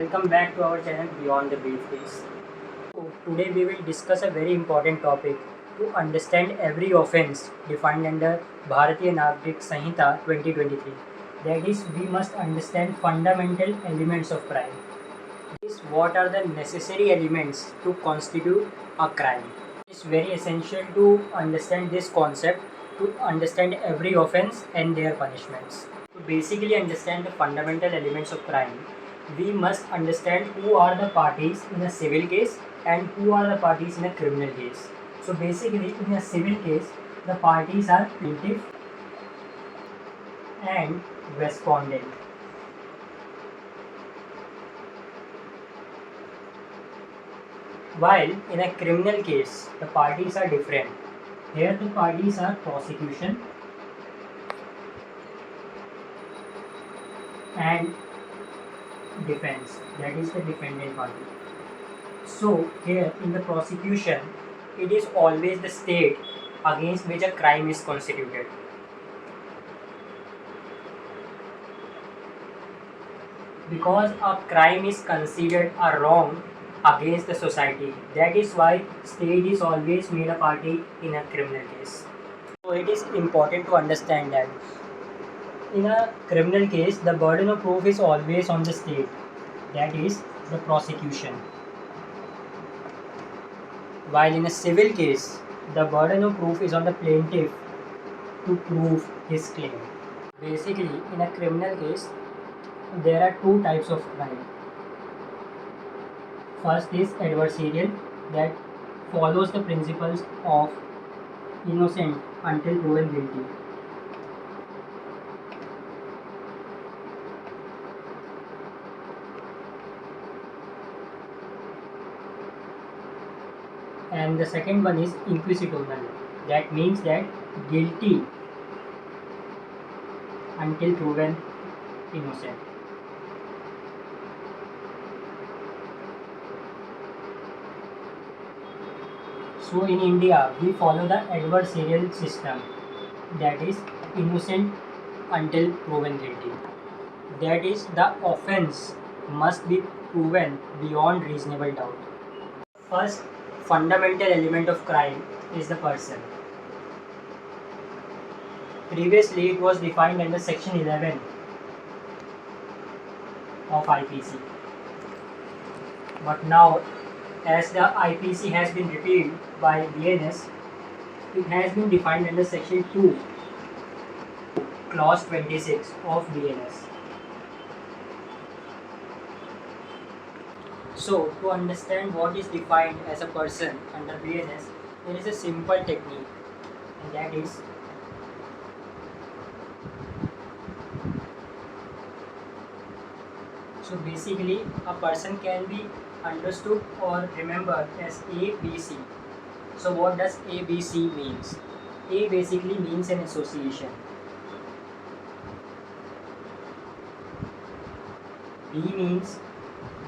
Welcome back to our channel Beyond the Briefcase. So, today we will discuss a very important topic to understand every offence defined under Bharatiya Nagrik Sanhita 2023. That is, we must understand fundamental elements of crime. That is, what are the necessary elements to constitute a crime. It is very essential to understand this concept to understand every offence and their punishments. To basically understand the fundamental elements of crime, we must understand who are the parties in a civil case and who are the parties in a criminal case. So basically, in a civil case, the parties are plaintiff and respondent. While in a criminal case, the parties are different. Here the parties are prosecution and defense, that is the defendant party. So here in the prosecution, it is always the state against which a crime is constituted. Because a crime is considered a wrong against the society, that is why state is always made a party in a criminal case. So it is important to understand that in a criminal case, the burden of proof is always on the state, that is the prosecution. While in a civil case, the burden of proof is on the plaintiff to prove his claim. Basically, in a criminal case, there are two types of crime. First is adversarial, that follows the principles of innocent until proven guilty. And the second one is inquisitorial, that means that guilty until proven innocent. So in India, we follow the adversarial system, that is innocent until proven guilty. That is, the offense must be proven beyond reasonable doubt. First fundamental element of crime is the person. Previously, it was defined under Section 11 of IPC. But now, as the IPC has been repealed by BNS, it has been defined under Section 2, Clause 26 of BNS. So, to understand what is defined as a person under BNS, there is a simple technique, and that is so basically a person can be understood or remembered as A, B, C. So what does A, B, C means? A basically means an association. B means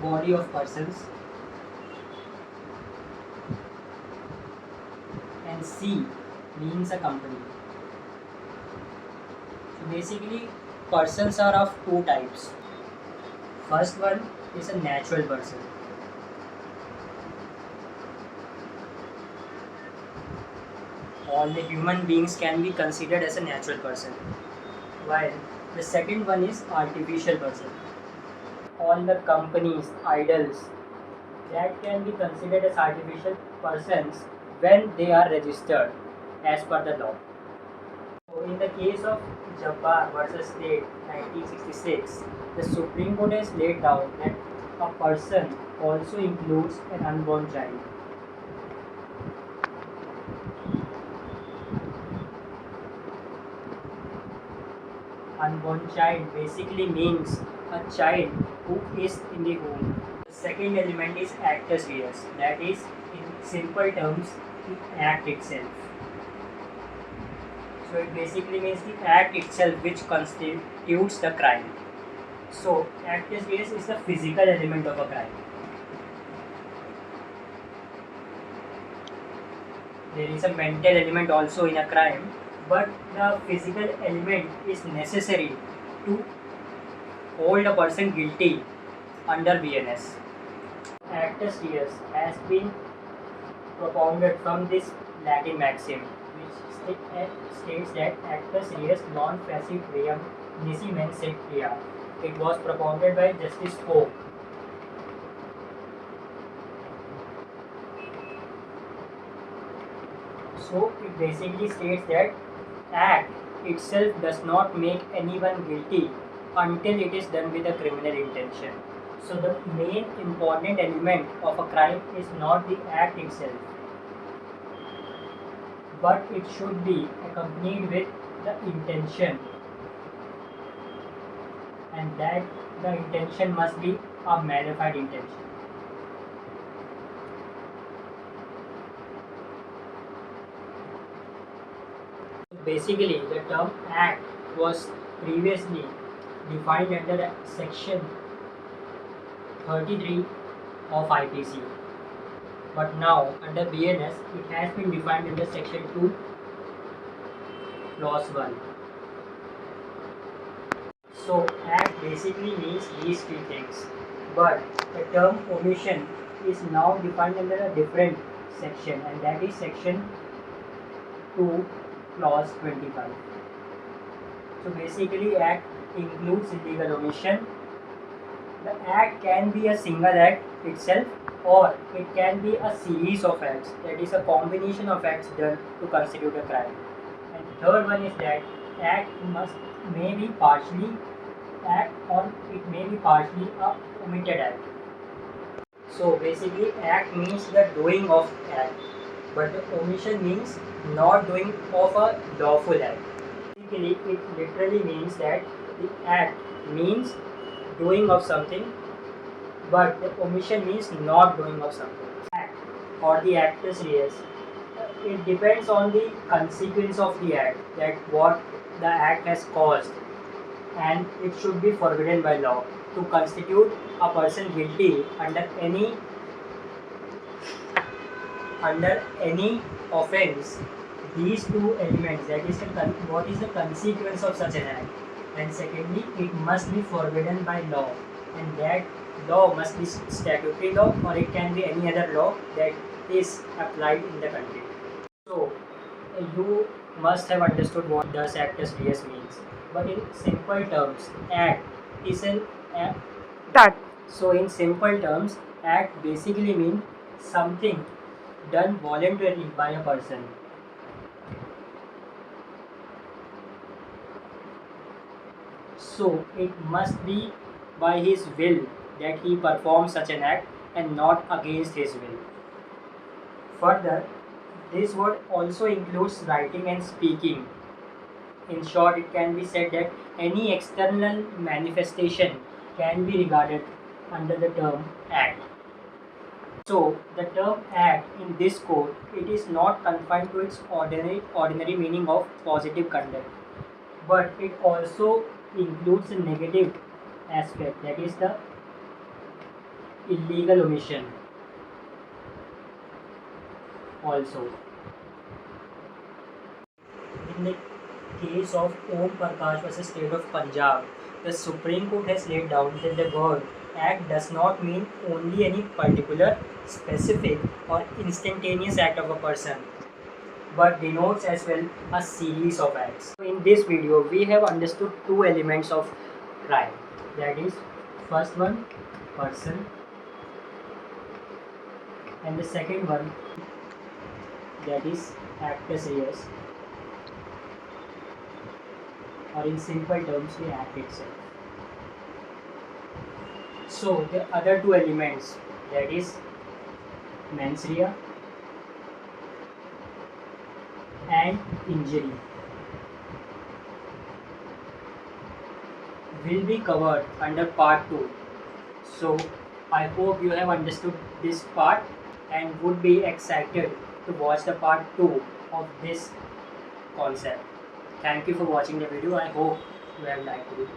body of persons, and C means a company. So basically, persons are of two types. First one is a natural person. All the human beings can be considered as a natural person. While the second one is artificial person. All the companies, idols, that can be considered as artificial persons when they are registered as per the law. So in the case of Jabbar versus State 1966, the Supreme Court has laid down that a person also includes an unborn child. Unborn child basically means a child who is in the womb. The second element is actus reus, that is, in simple terms, the act itself. So it basically means the act itself which constitutes the crime. So actus reus is the physical element of a crime. There is a mental element also in a crime, but the physical element is necessary to hold a person guilty under BNS. Actus reus has been propounded from this Latin maxim, which states that actus reus non facit reum nisi mens sed rea. It was propounded by Justice Pope. So it basically states that act itself does not make anyone guilty until it is done with a criminal intention. So the main important element of a crime is not the act itself, but it should be accompanied with the intention, and that the intention must be a bona fide intention. Basically, the term act was previously defined under section 33 of IPC, but now under BNS it has been defined under section 2 clause 1. So act basically means these three things, but the term omission is now defined under a different section, and that is section 2 clause 25. So basically act includes illegal omission. The act can be a single act itself, or it can be a series of acts, that is a combination of acts done to constitute a crime. And third one is that act may be partially act, or it may be partially a omitted act. So basically act means the doing of act, but the omission means not doing of a lawful act. Basically it literally means that the act means doing of something, but the omission means not doing of something. Act or the actus reus, it depends on the consequence of the act, that what the act has caused, and it should be forbidden by law to constitute a person guilty under any offense. These two elements, that is what is the consequence of such an act, and secondly it must be forbidden by law, and that law must be statutory law, or it can be any other law that is applied in the country. So you must have understood what does actus reus means, but in simple terms act is an act. So in simple terms act basically means something done voluntarily by a person. So it must be by his will that he performs such an act, and not against his will. Further, this word also includes writing and speaking. In short, it can be said that any external manifestation can be regarded under the term act. So the term act in this code, it is not confined to its ordinary meaning of positive conduct, but it also includes a negative aspect, that is the illegal omission also. In the case of Om Prakash versus State of Punjab, the Supreme Court has laid down that the word act does not mean only any particular, specific or instantaneous act of a person, but denotes as well a series of acts. In this video, we have understood two elements of crime, that is first one person, and the second one, that is actus reus, or in simple terms the act itself. So the other two elements, that is mens rea and injury, will be covered under part 2. So I hope you have understood this part and would be excited to watch the part 2 of this concept. Thank you for watching the video. I hope you have liked it.